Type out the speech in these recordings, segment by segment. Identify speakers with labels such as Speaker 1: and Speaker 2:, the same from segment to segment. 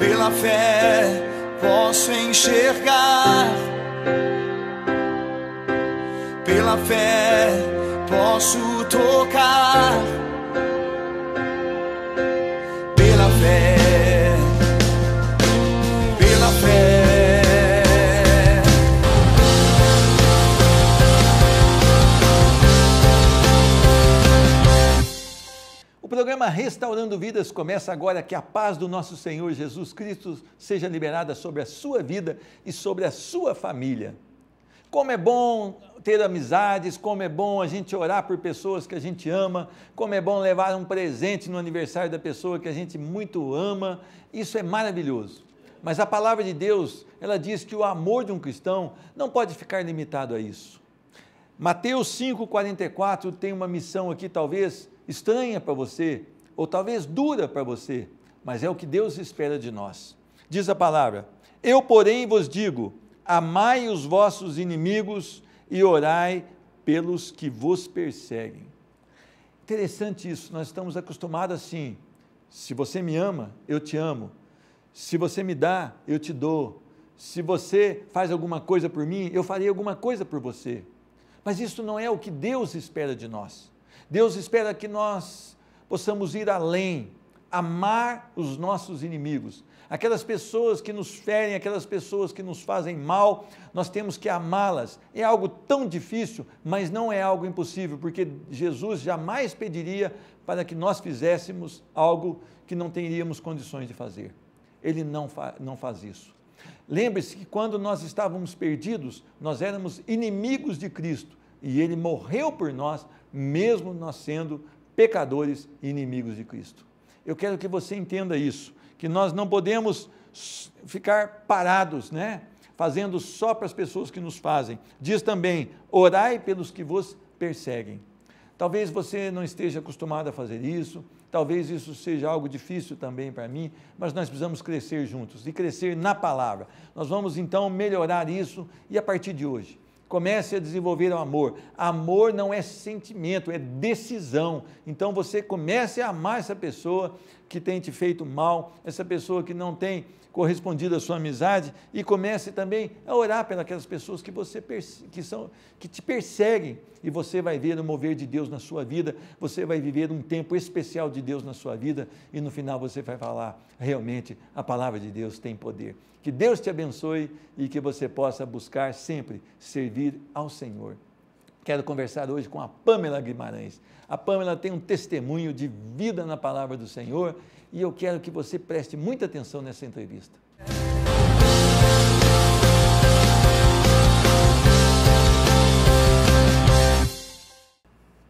Speaker 1: Pela fé posso enxergar, pela fé posso tocar, pela fé, pela fé.
Speaker 2: O programa Restaurando Vidas começa agora. Que a paz do nosso Senhor Jesus Cristo seja liberada sobre a sua vida e sobre a sua família. Como é bom ter amizades, como é bom a gente orar por pessoas que a gente ama, como é bom levar um presente no aniversário da pessoa que a gente muito ama, isso é maravilhoso. Mas a palavra de Deus, ela diz que o amor de um cristão não pode ficar limitado a isso. Mateus 5,44 tem uma missão aqui talvez estranha para você, ou talvez dura para você, mas é o que Deus espera de nós. Diz a palavra: eu, porém, vos digo, amai os vossos inimigos e orai pelos que vos perseguem. Interessante isso, nós estamos acostumados assim: se você me ama, eu te amo, se você me dá, eu te dou, se você faz alguma coisa por mim, eu farei alguma coisa por você. Mas isso não é o que Deus espera de nós. Deus espera que nós possamos ir além, amar os nossos inimigos. Aquelas pessoas que nos ferem, aquelas pessoas que nos fazem mal, nós temos que amá-las. É algo tão difícil, mas não é algo impossível, porque Jesus jamais pediria para que nós fizéssemos algo que não teríamos condições de fazer. Ele não faz isso. Lembre-se que quando nós estávamos perdidos, nós éramos inimigos de Cristo e Ele morreu por nós, mesmo nós sendo pecadores e inimigos de Cristo. Eu quero que você entenda isso, que nós não podemos ficar parados, fazendo só para as pessoas que nos fazem. Diz também: orai pelos que vos perseguem. Talvez você não esteja acostumado a fazer isso, talvez isso seja algo difícil também para mim, mas nós precisamos crescer juntos e crescer na palavra. Nós vamos então melhorar isso e a partir de hoje, comece a desenvolver o amor. Amor não é sentimento, é decisão. Então você comece a amar essa pessoa que tem te feito mal, essa pessoa que não tem correspondido à sua amizade, e comece também a orar pelas pessoas que te perseguem, e você vai ver o mover de Deus na sua vida, você vai viver um tempo especial de Deus na sua vida, e no final você vai falar: realmente a palavra de Deus tem poder. Que Deus te abençoe e que você possa buscar sempre servir ao Senhor. Quero conversar hoje com a Pamela Guimarães. A Pamela tem um testemunho de vida na palavra do Senhor e eu quero que você preste muita atenção nessa entrevista.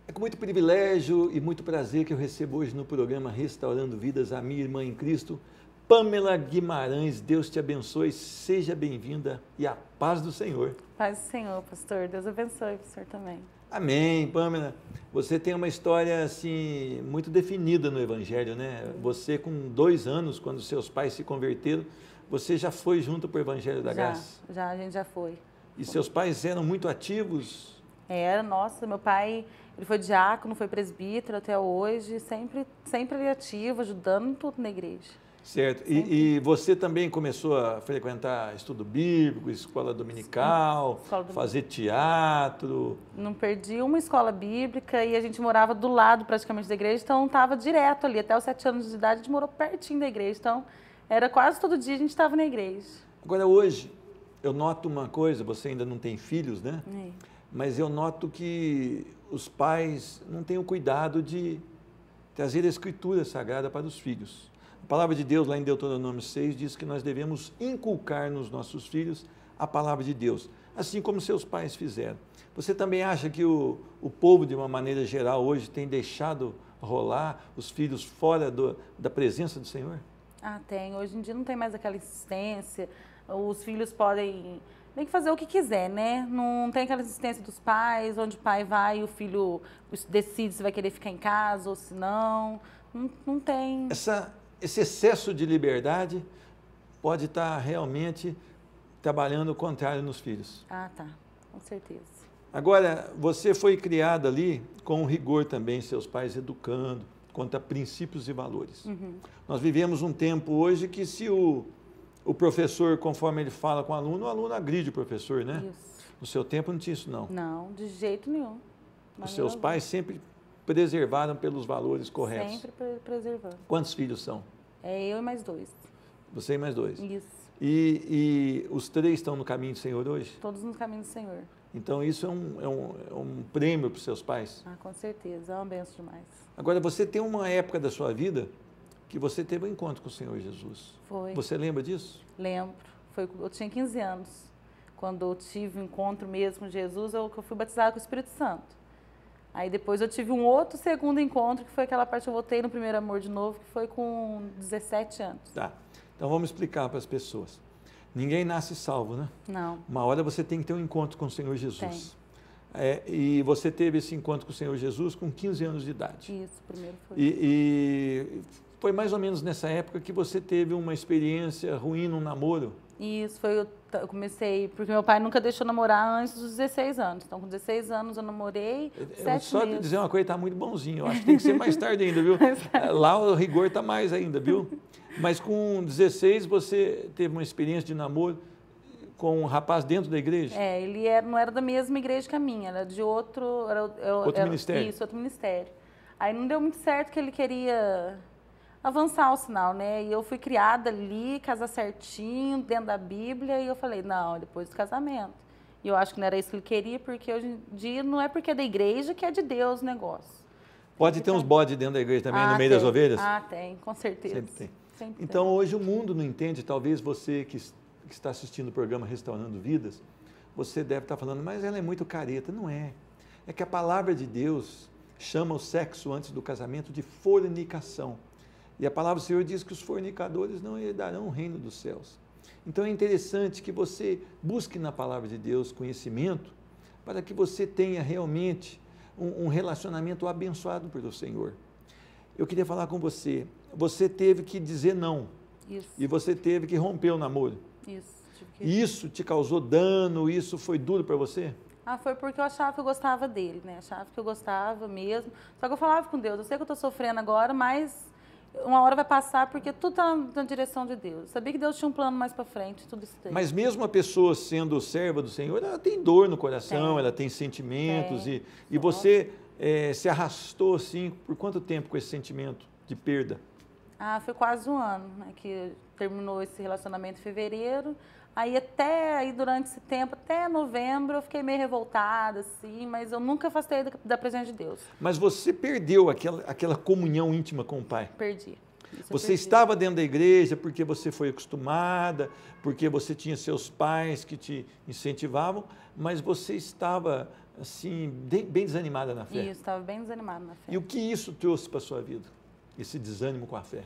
Speaker 2: É com muito privilégio e muito prazer que eu recebo hoje no programa Restaurando Vidas a minha irmã em Cristo, Pamela Guimarães. Deus te abençoe, seja bem-vinda e a paz do Senhor.
Speaker 3: Paz do Senhor, pastor. Deus abençoe, pastor, também.
Speaker 2: Amém, Pamela. Você tem uma história assim muito definida no Evangelho, Você com 2 anos, quando seus pais se converteram, você já foi junto para o Evangelho da Graça?
Speaker 3: Já, a gente já foi.
Speaker 2: E seus pais eram muito ativos?
Speaker 3: Era, nossa, meu pai, ele foi diácono, foi presbítero até hoje, sempre ele ativo, ajudando tudo na igreja.
Speaker 2: Certo. E você também começou a frequentar estudo bíblico, escola dominical, fazer teatro?
Speaker 3: Não perdi uma escola bíblica e a gente morava do lado praticamente da igreja, então estava direto ali. Até os 7 anos de idade a gente morou pertinho da igreja, então era quase todo dia a gente estava na igreja.
Speaker 2: Agora hoje, eu noto uma coisa, você ainda não tem filhos, Mas eu noto que os pais não têm o cuidado de trazer a Escritura Sagrada para os filhos. A palavra de Deus, lá em Deuteronômio 6, diz que nós devemos inculcar nos nossos filhos a palavra de Deus, assim como seus pais fizeram. Você também acha que o povo, de uma maneira geral, hoje tem deixado rolar os filhos fora da presença do Senhor?
Speaker 3: Ah, tem. Hoje em dia não tem mais aquela insistência. Os filhos podem que fazer o que quiser, Não tem aquela insistência dos pais, onde o pai vai e o filho decide se vai querer ficar em casa ou se não. Não tem.
Speaker 2: Esse excesso de liberdade pode estar realmente trabalhando o contrário nos filhos.
Speaker 3: Ah, tá. Com certeza.
Speaker 2: Agora, você foi criada ali com rigor também, seus pais educando, quanto a princípios e valores. Nós vivemos um tempo hoje que se o professor, conforme ele fala com o aluno agride o professor, né?
Speaker 3: Isso.
Speaker 2: No seu tempo não tinha isso, não.
Speaker 3: Não, de jeito nenhum.
Speaker 2: Os seus pais sempre preservaram pelos valores corretos.
Speaker 3: Sempre preservando.
Speaker 2: Quantos filhos são?
Speaker 3: É eu e mais 2.
Speaker 2: Você e mais 2.
Speaker 3: Isso.
Speaker 2: E os 3 estão no caminho do Senhor hoje?
Speaker 3: Todos no caminho do Senhor.
Speaker 2: Então isso é um prêmio para os seus pais.
Speaker 3: Ah, com certeza. É uma benção demais.
Speaker 2: Agora, você tem uma época da sua vida que você teve um encontro com o Senhor Jesus.
Speaker 3: Foi.
Speaker 2: Você lembra disso?
Speaker 3: Lembro. Eu tinha 15 anos. Quando eu tive um encontro mesmo com Jesus, eu fui batizada com o Espírito Santo. Aí depois eu tive um outro segundo encontro, que foi aquela parte que eu voltei no primeiro amor de novo, que foi com 17 anos.
Speaker 2: Tá. Então vamos explicar para as pessoas. Ninguém nasce salvo, né?
Speaker 3: Não.
Speaker 2: Uma hora você tem que ter um encontro com o Senhor Jesus.
Speaker 3: Tem.
Speaker 2: E você teve esse encontro com o Senhor Jesus com 15 anos de idade.
Speaker 3: Isso, primeiro foi.
Speaker 2: E foi mais ou menos nessa época que você teve uma experiência ruim num namoro.
Speaker 3: Isso, eu comecei, porque meu pai nunca deixou namorar antes dos 16 anos. Então, com 16 anos eu namorei 7
Speaker 2: Só
Speaker 3: meses.
Speaker 2: dizer uma coisa, está muito bonzinho. Eu acho que tem que ser mais tarde ainda, viu? Lá o rigor está mais ainda, viu? Mas com 16 você teve uma experiência de namoro com um rapaz dentro da igreja?
Speaker 3: Ele não era da mesma igreja que a minha, era de outro...
Speaker 2: Outro ministério?
Speaker 3: Isso, outro ministério. Aí não deu muito certo que ele queria avançar o sinal, né? E eu fui criada ali, casar certinho, dentro da Bíblia, e eu falei, não, depois do casamento. E eu acho que não era isso que ele queria, porque hoje em dia não é porque é da igreja que é de Deus o negócio.
Speaker 2: Pode ter uns bodes dentro da igreja também, no meio das ovelhas?
Speaker 3: Tem, com certeza.
Speaker 2: Sempre tem.
Speaker 3: Sempre
Speaker 2: então, hoje o mundo não entende, talvez você que está assistindo o programa Restaurando Vidas, você deve estar falando, mas ela é muito careta. Não é. É que a palavra de Deus chama o sexo antes do casamento de fornicação. E a palavra do Senhor diz que os fornicadores não herdarão o reino dos céus. Então é interessante que você busque na palavra de Deus conhecimento para que você tenha realmente um relacionamento abençoado pelo Senhor. Eu queria falar com você, você teve que dizer não.
Speaker 3: Isso.
Speaker 2: E você teve que romper o namoro.
Speaker 3: Isso.
Speaker 2: Isso te causou dano, isso foi duro para você?
Speaker 3: Foi porque eu achava que eu gostava dele, né? Achava que eu gostava mesmo. Só que eu falava com Deus, eu sei que eu estou sofrendo agora, mas uma hora vai passar porque tudo está na direção de Deus. Eu sabia que Deus tinha um plano mais para frente, tudo isso daí.
Speaker 2: Mas mesmo a pessoa sendo serva do Senhor, ela tem dor no coração, ela tem sentimentos. E você se arrastou assim, por quanto tempo com esse sentimento de perda?
Speaker 3: Foi quase um ano, né, que terminou esse relacionamento em fevereiro. Aí durante esse tempo, até novembro, eu fiquei meio revoltada, assim, mas eu nunca afastei da presença de Deus.
Speaker 2: Mas você perdeu aquela comunhão íntima com o Pai?
Speaker 3: Perdi.
Speaker 2: Você estava dentro da igreja porque você foi acostumada, porque você tinha seus pais que te incentivavam, mas você estava, assim, bem desanimada na fé.
Speaker 3: Isso, estava bem desanimada na fé.
Speaker 2: E o que isso trouxe para a sua vida? Esse desânimo com a fé?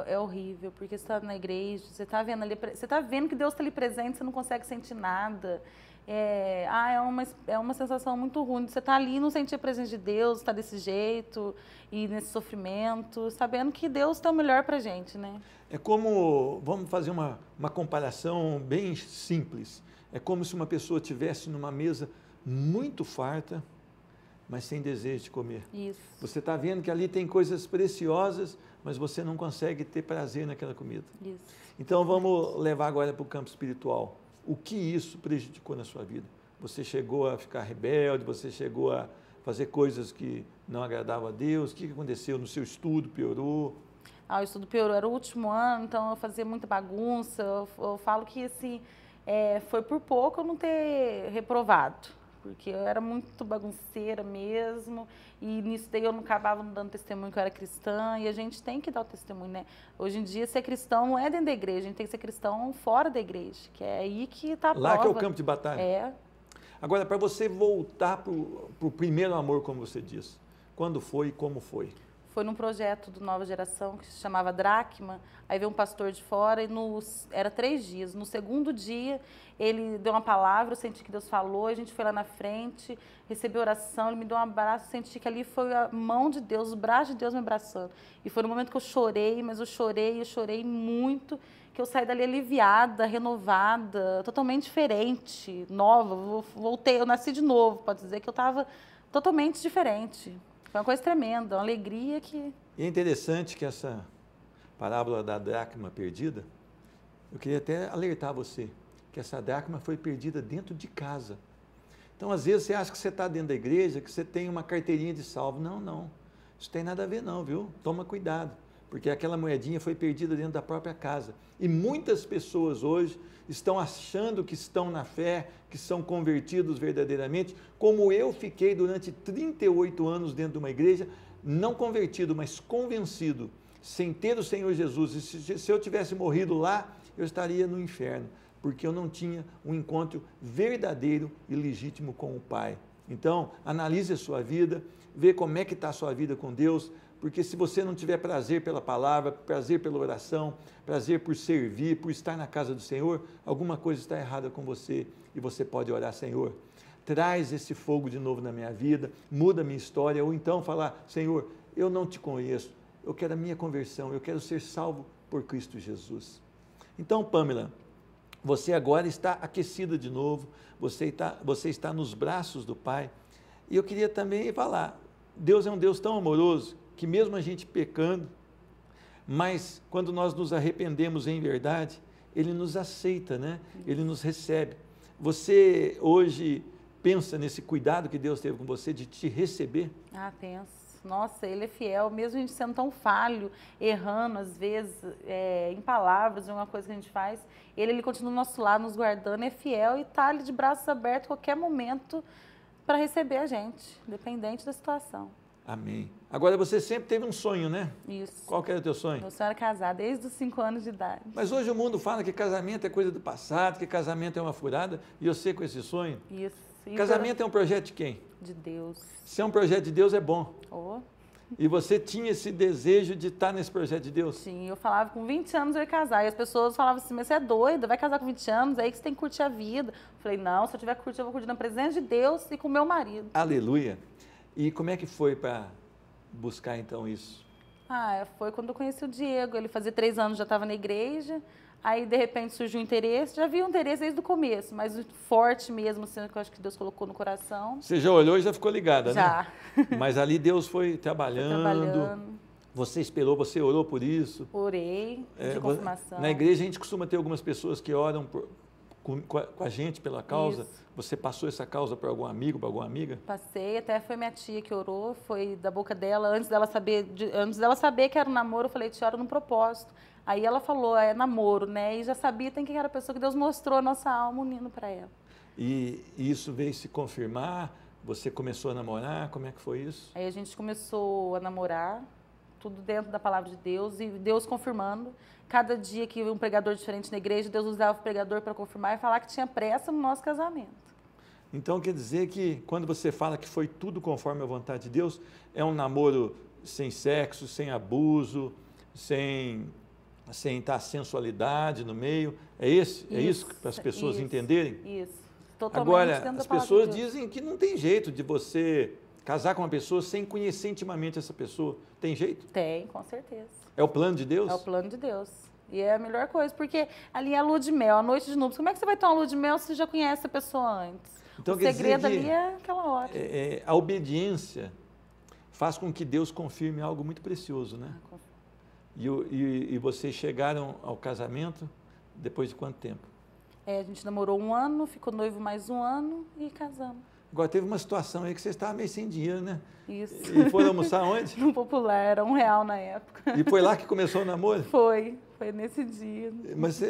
Speaker 3: É horrível, porque você está na igreja, você está vendo ali, você está vendo que Deus está ali presente, você não consegue sentir nada. É uma sensação muito ruim. Você está ali e não sentir a presença de Deus, está desse jeito, e nesse sofrimento, sabendo que Deus tem o melhor para a gente, né?
Speaker 2: É como, vamos fazer uma comparação bem simples, é como se uma pessoa estivesse numa mesa muito farta, mas sem desejo de comer.
Speaker 3: Isso.
Speaker 2: Você está vendo que ali tem coisas preciosas, mas você não consegue ter prazer naquela comida.
Speaker 3: Isso.
Speaker 2: Então vamos levar agora para o campo espiritual. O que isso prejudicou na sua vida? Você chegou a ficar rebelde, você chegou a fazer coisas que não agradavam a Deus? O que aconteceu no seu estudo? Piorou?
Speaker 3: O estudo piorou, era o último ano, então eu fazia muita bagunça. Eu falo que assim, foi por pouco eu não ter reprovado. Porque eu era muito bagunceira mesmo, e nisso daí eu não acabava não dando testemunho que eu era cristã, e a gente tem que dar o testemunho, né? Hoje em dia, ser cristão não é dentro da igreja, a gente tem que ser cristão fora da igreja, que é aí que está a prova.
Speaker 2: Lá que é o campo de batalha. Agora, para você voltar para o primeiro amor, como você diz, quando foi e como foi?
Speaker 3: Foi num projeto do Nova Geração, que se chamava Dracma, aí veio um pastor de fora, e era 3 dias. No segundo dia, ele deu uma palavra, eu senti que Deus falou, a gente foi lá na frente, recebeu oração, ele me deu um abraço, eu senti que ali foi a mão de Deus, o braço de Deus me abraçando. E foi no momento que eu chorei, mas eu chorei muito, que eu saí dali aliviada, renovada, totalmente diferente, nova. Voltei, eu nasci de novo, pode dizer que eu estava totalmente diferente. Foi uma coisa tremenda, uma alegria que...
Speaker 2: E é interessante que essa parábola da dracma perdida, eu queria até alertar você, que essa dracma foi perdida dentro de casa. Então, às vezes, você acha que você está dentro da igreja, que você tem uma carteirinha de salvo. Não, não. Isso tem nada a ver não, viu? Toma cuidado, porque aquela moedinha foi perdida dentro da própria casa. E muitas pessoas hoje estão achando que estão na fé, que são convertidos verdadeiramente, como eu fiquei durante 38 anos dentro de uma igreja, não convertido, mas convencido, sem ter o Senhor Jesus. E se eu tivesse morrido lá, eu estaria no inferno, porque eu não tinha um encontro verdadeiro e legítimo com o Pai. Então, analise a sua vida, vê como é que está a sua vida com Deus, porque se você não tiver prazer pela palavra, prazer pela oração, prazer por servir, por estar na casa do Senhor, alguma coisa está errada com você e você pode orar: Senhor, traz esse fogo de novo na minha vida, muda a minha história, ou então falar: Senhor, eu não te conheço, eu quero a minha conversão, eu quero ser salvo por Cristo Jesus. Então, Pamela, você agora está aquecida de novo, você está nos braços do Pai. E eu queria também falar, Deus é um Deus tão amoroso, que mesmo a gente pecando, mas quando nós nos arrependemos em verdade, Ele nos aceita, né? Ele nos recebe. Você hoje pensa nesse cuidado que Deus teve com você de te receber?
Speaker 3: Ah, penso. Nossa, Ele é fiel, mesmo a gente sendo tão falho, errando às vezes, em palavras, em uma coisa que a gente faz, Ele continua do nosso lado, nos guardando, é fiel e está ali de braços abertos a qualquer momento para receber a gente, independente da situação.
Speaker 2: Amém. Agora, você sempre teve um sonho, né?
Speaker 3: Isso.
Speaker 2: Qual que era o teu sonho?
Speaker 3: Meu sonho era casar desde os 5 anos de idade.
Speaker 2: Mas hoje o mundo fala que casamento é coisa do passado, que casamento é uma furada, e eu sei com esse sonho.
Speaker 3: Isso. E
Speaker 2: Casamento é um projeto de quem?
Speaker 3: de Deus.
Speaker 2: Se é um projeto de Deus, é bom.
Speaker 3: Oh.
Speaker 2: E você tinha esse desejo de estar nesse projeto de Deus?
Speaker 3: Sim, eu falava com 20 anos eu ia casar. E as pessoas falavam assim: mas você é doida, vai casar com 20 anos, aí que você tem que curtir a vida. Eu falei: não, se eu tiver que curtir, eu vou curtir na presença de Deus e com o meu marido.
Speaker 2: Aleluia. E como é que foi para buscar então isso?
Speaker 3: Ah, foi quando eu conheci o Diego. Ele fazia 3 anos, já estava na igreja. Aí, de repente, surgiu um interesse. Já havia um interesse desde o começo, mas forte mesmo, assim, que eu acho que Deus colocou no coração.
Speaker 2: Você já olhou e já ficou ligada,
Speaker 3: Já.
Speaker 2: né? Mas ali Deus foi trabalhando. Você esperou, você orou por isso.
Speaker 3: Orei, de confirmação.
Speaker 2: Na igreja a gente costuma ter algumas pessoas que oram com a gente pela causa.
Speaker 3: Isso.
Speaker 2: Você passou essa causa para algum amigo, para alguma amiga?
Speaker 3: Passei, até foi minha tia que orou, foi da boca dela, antes dela saber que era um namoro, eu falei: tia, ora no propósito. Aí ela falou: é namoro, né? E já sabia quem era a pessoa, que Deus mostrou a nossa alma unindo para ela.
Speaker 2: E isso veio se confirmar? Você começou a namorar? Como é que foi isso?
Speaker 3: Aí a gente começou a namorar, tudo dentro da palavra de Deus, e Deus confirmando. Cada dia que um pregador diferente na igreja, Deus usava o pregador para confirmar e falar que tinha pressa no nosso casamento. Então,
Speaker 2: quer dizer que quando você fala que foi tudo conforme a vontade de Deus, é um namoro sem sexo, sem abuso, sem estar sensualidade no meio. É isso para as pessoas entenderem?
Speaker 3: Isso. Totalmente.
Speaker 2: Agora, as pessoas dizem que não tem jeito de você casar com uma pessoa sem conhecer intimamente essa pessoa. Tem jeito?
Speaker 3: Tem, com certeza.
Speaker 2: É o plano de Deus?
Speaker 3: É o plano de Deus. E é a melhor coisa, porque ali é a lua de mel, a noite de núpcias. Como é que você vai ter uma lua de mel se você já conhece a pessoa antes?
Speaker 2: Então,
Speaker 3: o segredo ali é aquela hora.
Speaker 2: A obediência faz com que Deus confirme algo muito precioso, né? E vocês chegaram ao casamento depois de quanto tempo?
Speaker 3: A gente namorou 1 ano, ficou noivo mais 1 ano e casamos.
Speaker 2: Agora, teve uma situação aí que você estava meio sem dinheiro, né?
Speaker 3: Isso.
Speaker 2: E foram almoçar onde?
Speaker 3: No Popular, era R$1 na época.
Speaker 2: E foi lá que começou o namoro?
Speaker 3: Foi nesse dia.
Speaker 2: Mas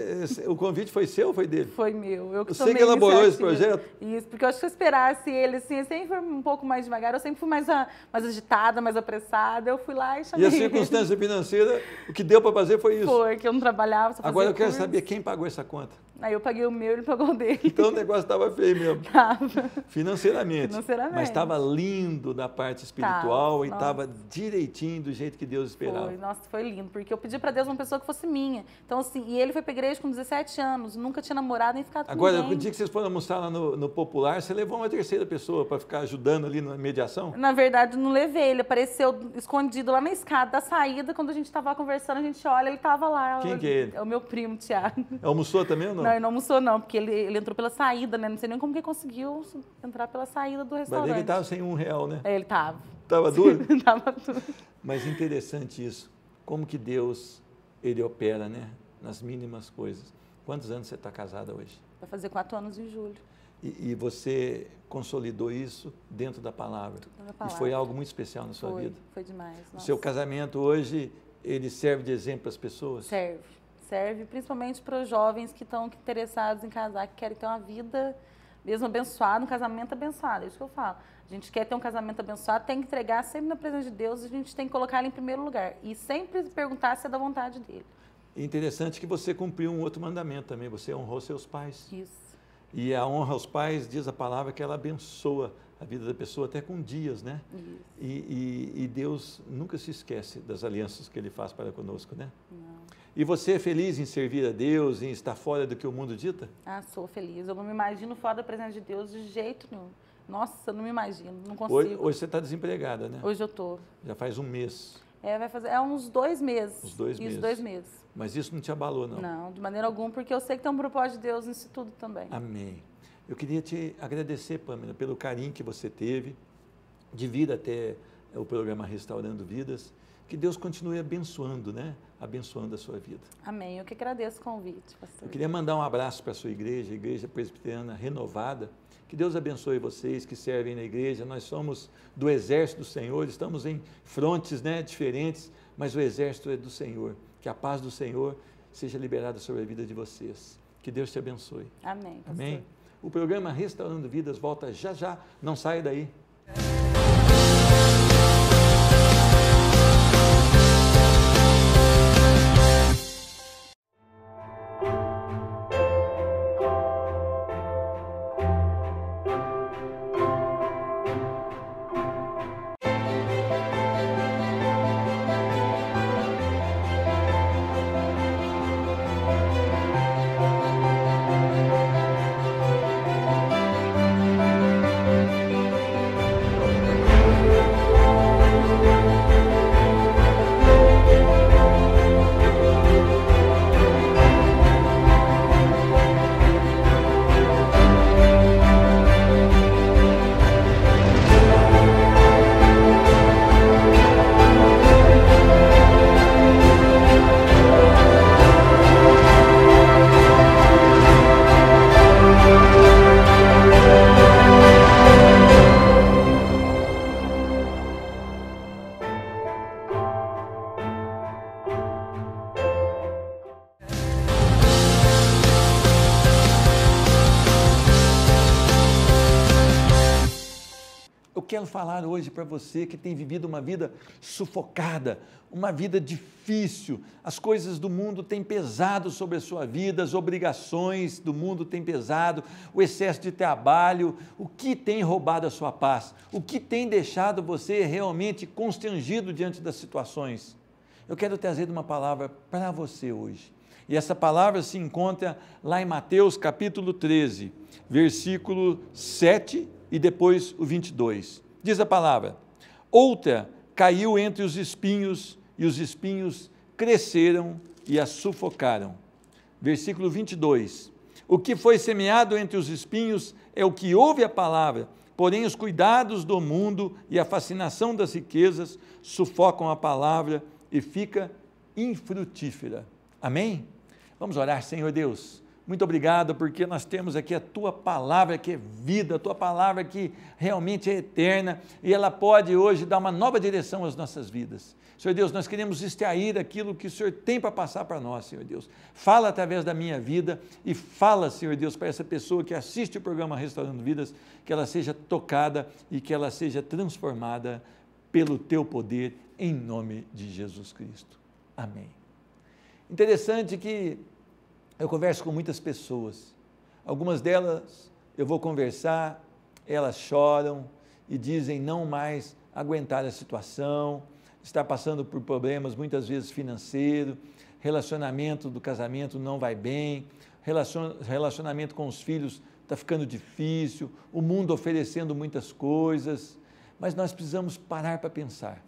Speaker 2: o convite foi seu ou foi dele?
Speaker 3: Foi meu. Eu que
Speaker 2: Você que elaborou esse projeto?
Speaker 3: Isso, porque eu acho que se eu esperasse ele assim, eu sempre fui um pouco mais devagar, eu sempre fui mais agitada, mais apressada. Eu fui lá e chamei.
Speaker 2: E a circunstância financeira, o que deu para fazer foi isso?
Speaker 3: Foi, que eu não trabalhava, só fazia
Speaker 2: Agora eu quero
Speaker 3: curso.
Speaker 2: saber quem pagou essa conta.
Speaker 3: Aí eu paguei o meu e ele pagou o dele.
Speaker 2: Então o negócio estava feio mesmo.
Speaker 3: Tava.
Speaker 2: Financeiramente. Mas estava lindo da parte espiritual e estava direitinho do jeito que Deus esperava.
Speaker 3: Foi, nossa, foi lindo, porque eu pedi para Deus uma pessoa que fosse minha. Então, assim, e ele foi para a igreja com 17 anos, nunca tinha namorado nem ficado com ninguém.
Speaker 2: Agora, o dia que vocês foram almoçar lá no Popular, você levou uma terceira pessoa para ficar ajudando ali na mediação?
Speaker 3: Na verdade, não levei, ele apareceu escondido lá na escada da saída, quando a gente estava conversando, a gente olha, ele estava lá.
Speaker 2: Quem que é ele?
Speaker 3: É o meu primo, Thiago.
Speaker 2: Almoçou também ou não?
Speaker 3: Não, ele não almoçou não, porque ele entrou pela saída, né? Não sei nem como que ele conseguiu entrar pela saída do restaurante.
Speaker 2: Vai ver que ele estava sem R$1, né?
Speaker 3: Ele estava.
Speaker 2: Estava duro?
Speaker 3: Tava tudo.
Speaker 2: Mas interessante isso, como que Deus, Ele opera, né? Nas mínimas coisas. Quantos anos você está casada hoje?
Speaker 3: Vai fazer 4 anos em julho.
Speaker 2: E você consolidou isso dentro da palavra.
Speaker 3: Da palavra.
Speaker 2: E foi algo muito especial na sua vida.
Speaker 3: Foi demais.
Speaker 2: O
Speaker 3: Nossa.
Speaker 2: seu casamento hoje, ele serve de exemplo para as pessoas?
Speaker 3: Serve principalmente para os jovens que estão interessados em casar, que querem ter uma vida mesmo abençoada, um casamento abençoado. É isso que eu falo. A gente quer ter um casamento abençoado, tem que entregar sempre na presença de Deus, a gente tem que colocar ele em primeiro lugar. E sempre perguntar se é da vontade dele.
Speaker 2: É interessante que você cumpriu um outro mandamento também, você honrou seus pais.
Speaker 3: Isso.
Speaker 2: E a honra aos pais, diz a palavra, que ela abençoa a vida da pessoa até com dias, né?
Speaker 3: Isso.
Speaker 2: E Deus nunca se esquece das alianças que Ele faz para conosco, né?
Speaker 3: Não.
Speaker 2: E você é feliz em servir a Deus, em estar fora do que o mundo dita?
Speaker 3: Ah, sou feliz. Eu não me imagino fora da presença de Deus de jeito nenhum. Nossa, eu não me imagino, não consigo.
Speaker 2: Hoje você está desempregada, né?
Speaker 3: Hoje eu estou.
Speaker 2: Já faz um mês.
Speaker 3: Vai fazer uns 2 meses.
Speaker 2: Uns 2 meses.
Speaker 3: Isso, 2 meses.
Speaker 2: Mas isso não te abalou, não?
Speaker 3: Não, de maneira alguma, porque eu sei que tem um propósito de Deus nisso tudo também.
Speaker 2: Amém. Eu queria te agradecer, Pâmela, pelo carinho que você teve de vir até o programa Restaurando Vidas. Que Deus continue abençoando, né? Abençoando a sua vida.
Speaker 3: Amém. Eu que agradeço o convite, pastor.
Speaker 2: Eu queria mandar um abraço para a sua igreja, a Igreja Presbiteriana Renovada. Que Deus abençoe vocês que servem na igreja. Nós somos do exército do Senhor, estamos em frontes, né, diferentes, mas o exército é do Senhor. Que a paz do Senhor seja liberada sobre a vida de vocês. Que Deus te abençoe.
Speaker 3: Amém, pastor.
Speaker 2: Amém. O programa Restaurando Vidas volta já já. Não saia daí. Quero falar hoje para você que tem vivido uma vida sufocada, uma vida difícil, as coisas do mundo têm pesado sobre a sua vida, as obrigações do mundo têm pesado, o excesso de trabalho, o que tem roubado a sua paz, o que tem deixado você realmente constrangido diante das situações. Eu quero trazer uma palavra para você hoje, e essa palavra se encontra lá em Mateus capítulo 13, versículo 7 e depois o 22. Diz a palavra: outra caiu entre os espinhos, e os espinhos cresceram e a sufocaram. Versículo 22. O que foi semeado entre os espinhos é o que ouve a palavra, porém os cuidados do mundo e a fascinação das riquezas sufocam a palavra e fica infrutífera. Amém? Vamos orar. Senhor Deus, muito obrigado, porque nós temos aqui a Tua palavra que é vida, a Tua palavra que realmente é eterna, e ela pode hoje dar uma nova direção às nossas vidas. Senhor Deus, nós queremos extrair aquilo que o Senhor tem para passar para nós, Senhor Deus. Fala através da minha vida e fala, Senhor Deus, para essa pessoa que assiste o programa Restaurando Vidas, que ela seja tocada e que ela seja transformada pelo Teu poder, em nome de Jesus Cristo. Amém. Interessante que eu converso com muitas pessoas, algumas delas eu vou conversar, elas choram e dizem não mais aguentar a situação, está passando por problemas muitas vezes financeiros, relacionamento do casamento não vai bem, relacionamento com os filhos está ficando difícil, o mundo oferecendo muitas coisas, mas nós precisamos parar para pensar.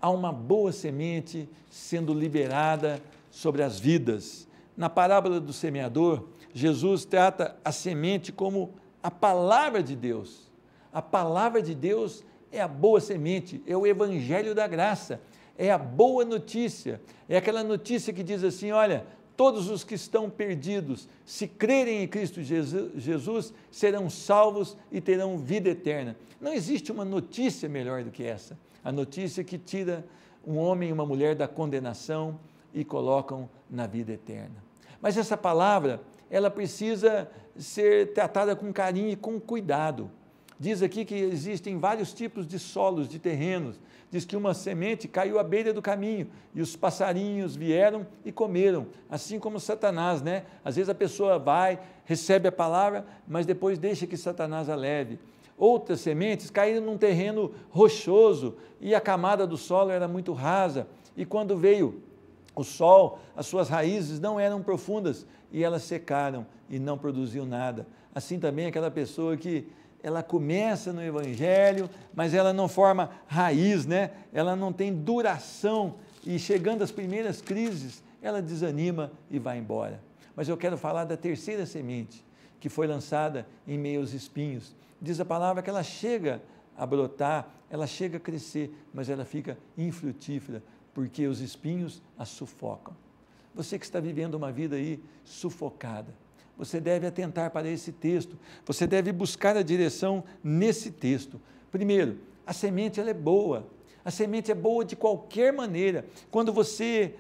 Speaker 2: Há uma boa semente sendo liberada sobre as vidas. Na parábola do semeador, Jesus trata a semente como a palavra de Deus. A palavra de Deus é a boa semente, é o evangelho da graça, é a boa notícia, é aquela notícia que diz assim, olha, todos os que estão perdidos, se crerem em Cristo Jesus, serão salvos e terão vida eterna. Não existe uma notícia melhor do que essa, a notícia que tira um homem e uma mulher da condenação e colocam na vida eterna. Mas essa palavra, ela precisa ser tratada com carinho e com cuidado. Diz aqui que existem vários tipos de solos, de terrenos. Diz que uma semente caiu à beira do caminho e os passarinhos vieram e comeram, assim como Satanás, né? Às vezes a pessoa vai, recebe a palavra, mas depois deixa que Satanás a leve. Outras sementes caíram num terreno rochoso e a camada do solo era muito rasa e quando veio o sol, as suas raízes não eram profundas e elas secaram e não produziam nada. Assim também aquela pessoa que ela começa no Evangelho, mas ela não forma raiz, né? Ela não tem duração e chegando às primeiras crises, ela desanima e vai embora. Mas eu quero falar da terceira semente, que foi lançada em meio aos espinhos. Diz a palavra que ela chega a brotar, ela chega a crescer, mas ela fica infrutífera, porque os espinhos a sufocam. Você que está vivendo uma vida aí sufocada, você deve atentar para esse texto, você deve buscar a direção nesse texto. Primeiro, a semente ela é boa, a semente é boa de qualquer maneira. Quando você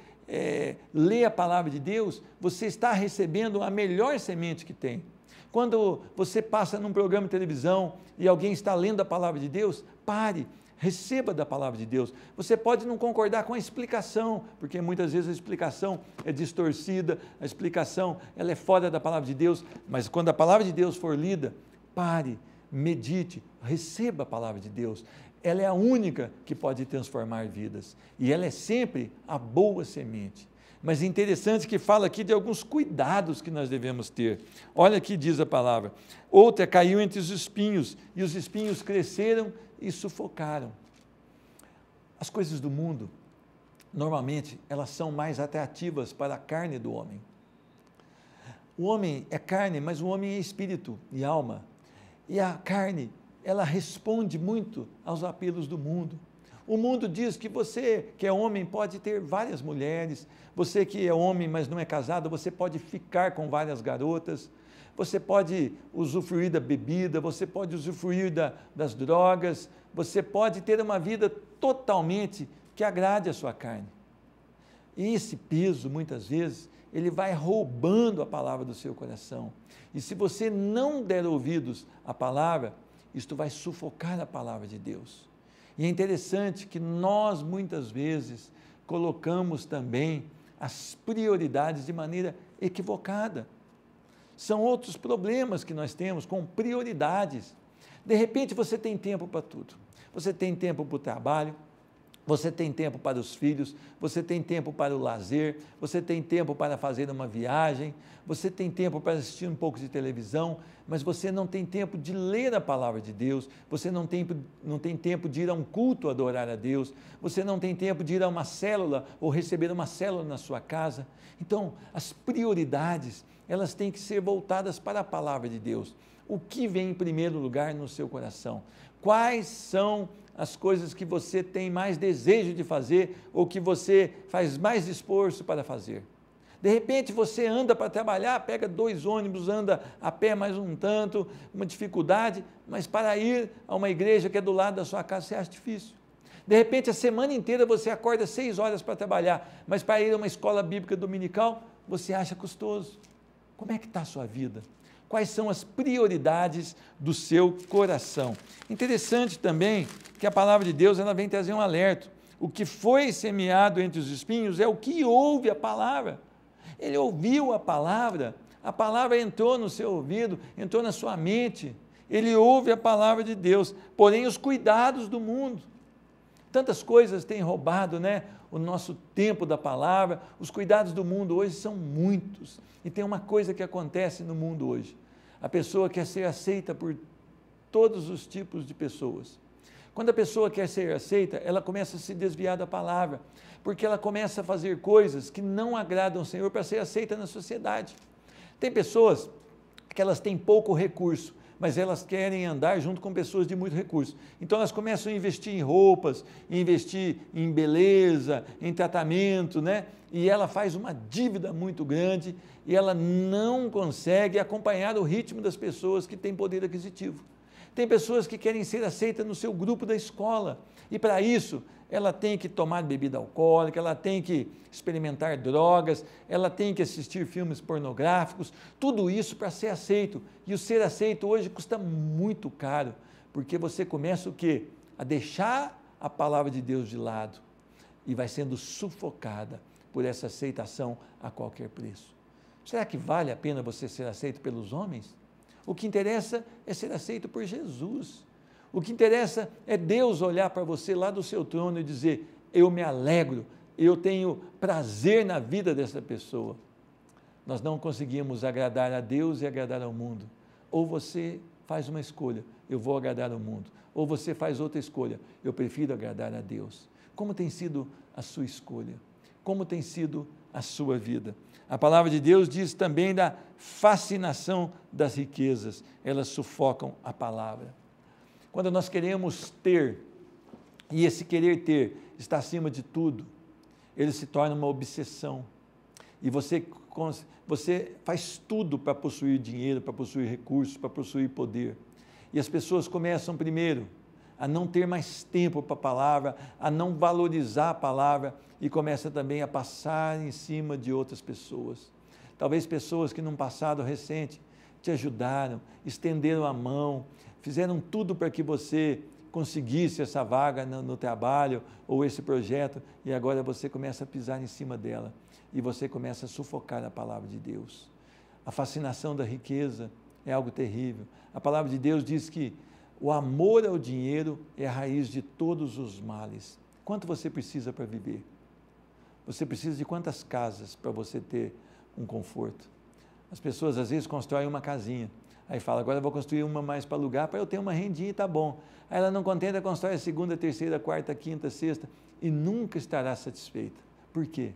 Speaker 2: lê a palavra de Deus, você está recebendo a melhor semente que tem. Quando você passa num programa de televisão e alguém está lendo a palavra de Deus, pare, receba da palavra de Deus. Você pode não concordar com a explicação, porque muitas vezes a explicação é distorcida, a explicação ela é fora da palavra de Deus, mas quando a palavra de Deus for lida, pare, medite, receba a palavra de Deus. Ela é a única que pode transformar vidas e ela é sempre a boa semente. Mas é interessante que fala aqui de alguns cuidados que nós devemos ter. Olha aqui diz a palavra, outra caiu entre os espinhos e os espinhos cresceram e sufocaram. As coisas do mundo, normalmente, elas são mais atrativas para a carne do homem. O homem é carne, mas o homem é espírito e alma. E a carne, ela responde muito aos apelos do mundo. O mundo diz que você que é homem pode ter várias mulheres, você que é homem, mas não é casado, você pode ficar com várias garotas, você pode usufruir da bebida, você pode usufruir das drogas, você pode ter uma vida totalmente que agrade a sua carne. E esse peso, muitas vezes, ele vai roubando a palavra do seu coração. E se você não der ouvidos à palavra, isto vai sufocar a palavra de Deus. E é interessante que nós, muitas vezes, colocamos também as prioridades de maneira equivocada. São outros problemas que nós temos com prioridades. De repente você tem tempo para tudo. Você tem tempo para o trabalho, você tem tempo para os filhos, você tem tempo para o lazer, você tem tempo para fazer uma viagem, você tem tempo para assistir um pouco de televisão, mas você não tem tempo de ler a palavra de Deus, você não tem tempo de ir a um culto adorar a Deus, você não tem tempo de ir a uma célula ou receber uma célula na sua casa. Então, as prioridades, elas têm que ser voltadas para a palavra de Deus. O que vem em primeiro lugar no seu coração? Quais são as coisas que você tem mais desejo de fazer ou que você faz mais esforço para fazer? De repente você anda para trabalhar, pega 2 ônibus, anda a pé mais um tanto, uma dificuldade, mas para ir a uma igreja que é do lado da sua casa você acha difícil. De repente a semana inteira você acorda 6 horas para trabalhar, mas para ir a uma escola bíblica dominical você acha custoso. Como é que está a sua vida? Quais são as prioridades do seu coração? Interessante também que a palavra de Deus ela vem trazer um alerta. O que foi semeado entre os espinhos é o que ouve a palavra. Ele ouviu a palavra entrou no seu ouvido, entrou na sua mente, ele ouve a palavra de Deus, porém os cuidados do mundo. Tantas coisas têm roubado, né, o nosso tempo da palavra, os cuidados do mundo hoje são muitos. E tem uma coisa que acontece no mundo hoje, a pessoa quer ser aceita por todos os tipos de pessoas. Quando a pessoa quer ser aceita, ela começa a se desviar da palavra, porque ela começa a fazer coisas que não agradam ao Senhor para ser aceita na sociedade. Tem pessoas que elas têm pouco recurso, mas elas querem andar junto com pessoas de muito recurso. Então elas começam a investir em roupas, investir em beleza, em tratamento, né? E ela faz uma dívida muito grande e ela não consegue acompanhar o ritmo das pessoas que têm poder aquisitivo. Tem pessoas que querem ser aceitas no seu grupo da escola e para isso ela tem que tomar bebida alcoólica, ela tem que experimentar drogas, ela tem que assistir filmes pornográficos, tudo isso para ser aceito. E o ser aceito hoje custa muito caro, porque você começa o quê? A deixar a palavra de Deus de lado e vai sendo sufocada por essa aceitação a qualquer preço. Será que vale a pena você ser aceito pelos homens? O que interessa é ser aceito por Jesus. O que interessa é Deus olhar para você lá do seu trono e dizer, eu me alegro, eu tenho prazer na vida dessa pessoa. Nós não conseguimos agradar a Deus e agradar ao mundo. Ou você faz uma escolha, eu vou agradar ao mundo. Ou você faz outra escolha, eu prefiro agradar a Deus. Como tem sido a sua escolha? Como tem sido a sua vida? A palavra de Deus diz também da fascinação das riquezas. Elas sufocam a palavra. Quando nós queremos ter, e esse querer ter está acima de tudo, ele se torna uma obsessão. E você faz tudo para possuir dinheiro, para possuir recursos, para possuir poder. E as pessoas começam primeiro a não ter mais tempo para a palavra, a não valorizar a palavra e começa também a passar em cima de outras pessoas. Talvez pessoas que num passado recente te ajudaram, estenderam a mão, fizeram tudo para que você conseguisse essa vaga no trabalho ou esse projeto e agora você começa a pisar em cima dela e você começa a sufocar a palavra de Deus. A fascinação da riqueza é algo terrível. A palavra de Deus diz que o amor ao dinheiro é a raiz de todos os males. Quanto você precisa para viver? Você precisa de quantas casas para você ter um conforto? As pessoas às vezes constroem uma casinha, aí fala, agora eu vou construir uma mais para alugar, para eu ter uma rendinha e está bom. Aí ela não contenta, constrói a segunda, terceira, quarta, quinta, sexta e nunca estará satisfeita. Por quê?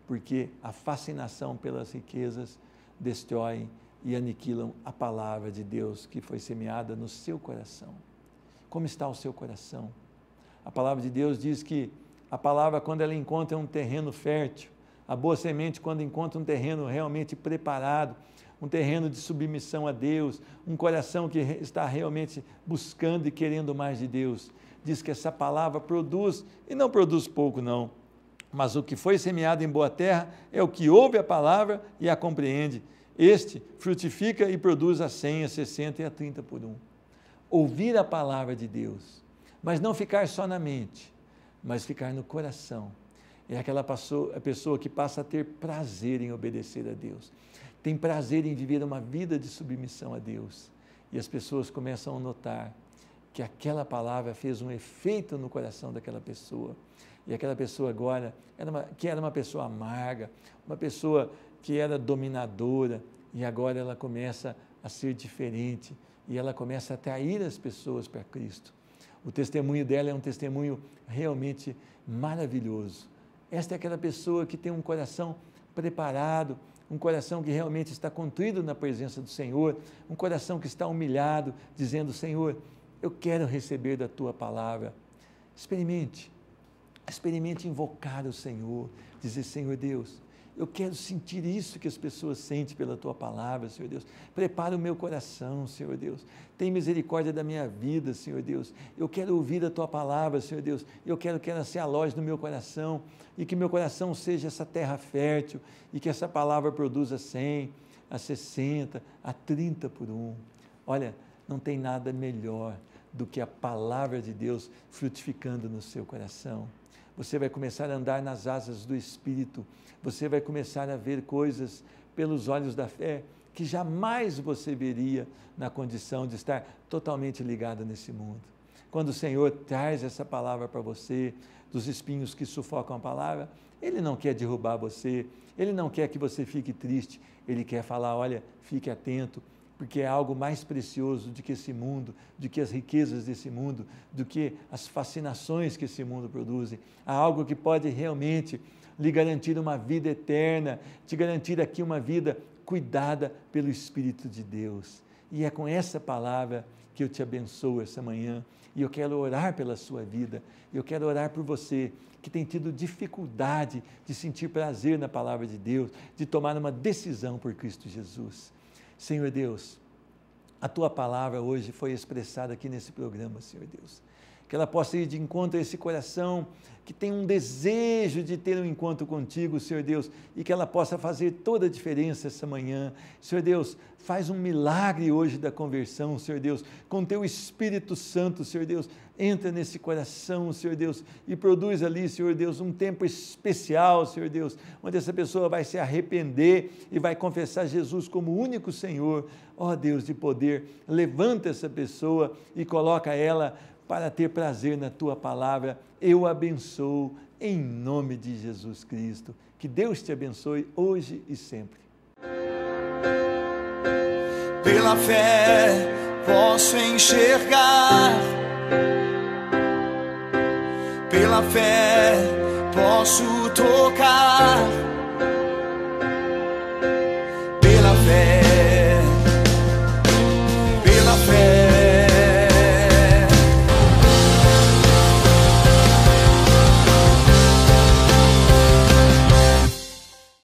Speaker 2: Porque a fascinação pelas riquezas destrói e aniquilam a palavra de Deus que foi semeada no seu coração. Como está o seu coração? A palavra de Deus diz que a palavra, quando ela encontra um terreno fértil, a boa semente, quando encontra um terreno realmente preparado, um terreno de submissão a Deus, um coração que está realmente buscando e querendo mais de Deus, diz que essa palavra produz, e não produz pouco não, mas o que foi semeado em boa terra é o que ouve a palavra e a compreende. Este frutifica e produz a 100, a 60 e a 30 por um. Ouvir a palavra de Deus, mas não ficar só na mente, mas ficar no coração. É aquela pessoa que passa a ter prazer em obedecer a Deus. Tem prazer em viver uma vida de submissão a Deus. E as pessoas começam a notar que aquela palavra fez um efeito no coração daquela pessoa. E aquela pessoa agora, que era uma pessoa amarga, uma pessoa que era dominadora, e agora ela começa a ser diferente, e ela começa a atrair as pessoas para Cristo. O testemunho dela é um testemunho realmente maravilhoso. Esta é aquela pessoa que tem um coração preparado, um coração que realmente está contrido na presença do Senhor, um coração que está humilhado, dizendo, Senhor, eu quero receber da Tua palavra. Experimente invocar o Senhor, dizer, Senhor Deus, eu quero sentir isso que as pessoas sentem pela Tua palavra, Senhor Deus. Prepara o meu coração, Senhor Deus. Tem misericórdia da minha vida, Senhor Deus. Eu quero ouvir a Tua palavra, Senhor Deus. Eu quero que ela se aloje no meu coração e que meu coração seja essa terra fértil e que essa palavra produza 100, a 60, a 30 por um. Olha, não tem nada melhor do que a palavra de Deus frutificando no seu coração. Você vai começar a andar nas asas do Espírito, você vai começar a ver coisas pelos olhos da fé que jamais você veria na condição de estar totalmente ligado nesse mundo. Quando o Senhor traz essa palavra para você, dos espinhos que sufocam a palavra, Ele não quer derrubar você, Ele não quer que você fique triste, Ele quer falar, olha, fique atento, porque é algo mais precioso do que esse mundo, do que as riquezas desse mundo, do que as fascinações que esse mundo produz. Há algo que pode realmente lhe garantir uma vida eterna, te garantir aqui uma vida cuidada pelo Espírito de Deus. E é com essa palavra que eu te abençoo essa manhã. E eu quero orar pela sua vida. Eu quero orar por você que tem tido dificuldade de sentir prazer na palavra de Deus, de tomar uma decisão por Cristo Jesus. Senhor Deus, a tua palavra hoje foi expressada aqui nesse programa, Senhor Deus. Que ela possa ir de encontro a esse coração que tem um desejo de ter um encontro contigo, Senhor Deus, e que ela possa fazer toda a diferença essa manhã. Senhor Deus, faz um milagre hoje da conversão, Senhor Deus, com teu Espírito Santo, Senhor Deus, entra nesse coração, Senhor Deus, e produz ali, Senhor Deus, um tempo especial, Senhor Deus, onde essa pessoa vai se arrepender e vai confessar Jesus como o único Senhor. Ó Deus de poder, levanta essa pessoa e coloca ela para ter prazer na tua palavra. Eu abençoo em nome de Jesus Cristo. Que Deus te abençoe hoje e sempre.
Speaker 1: Pela fé posso enxergar, pela fé posso tocar.